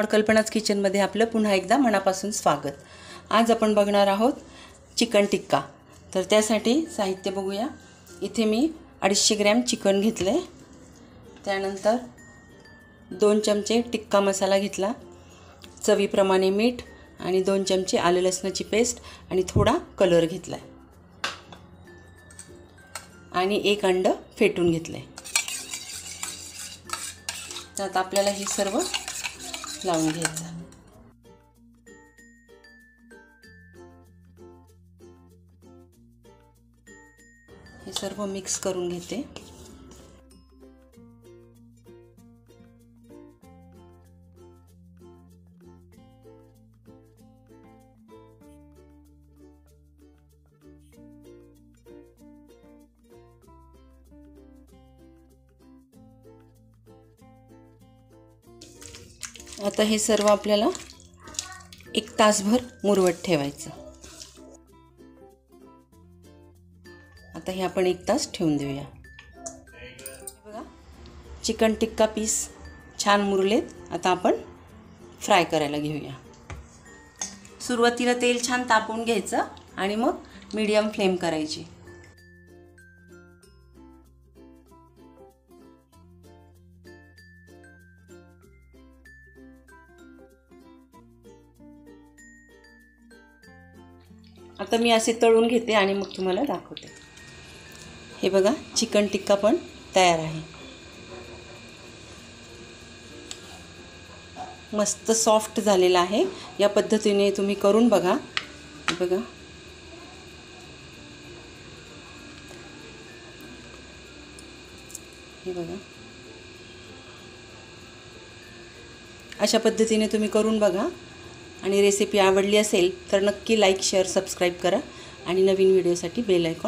Nord कल्पनाज किचनमध्ये आपलं पुन्हा एकदा मनापासून स्वागत। आज आपण बघणार आहोत चिकन टिक्का। तर त्यासाठी साहित्य बघूया। इथे मी 250 ग्रॅम चिकन घेतले, त्यानंतर 2 चमचे टिक्का मसाला घेतला, चवीप्रमाणे मीठ आणि 2 चमचे आले लसणाची पेस्ट आणि थोडा कलर घेतला आणि 1 अंड फेटून घेतले। तर आता आपल्याला हे सर्व लावून घ्यायचं। हे सर्व मिक्स करून घेते। आता हे सर्व आपल्याला 1 तासभर मुरवत ठेवायचं। आता हे आपण 1 तास ठेवून देऊया। बघा, चिकन टिक्का पीस छान मुरलेत। आता आपण फ्राय करायला घेऊया। सुरुवातीला तेल छान तापवून घ्यायचं आणि मग मीडियम फ्लेम करायची। आता मी असे तळून घेते आणि मग तुम्हाला दाखवते। हे बघा, चिकन टिक्का पण तयार आहे। मस्त सॉफ्ट झालेला आहे। या पद्धतीने तुम्ही करून बघा। हे बघा, हे बघा, अशा पद्धतीने तुम्ही करून बघा आणि रेसिपी आवडली असेल तर नक्की लाईक, शेअर, सबस्क्राईब करा आणि नवीन व्हिडिओसाठी बेल आयकॉन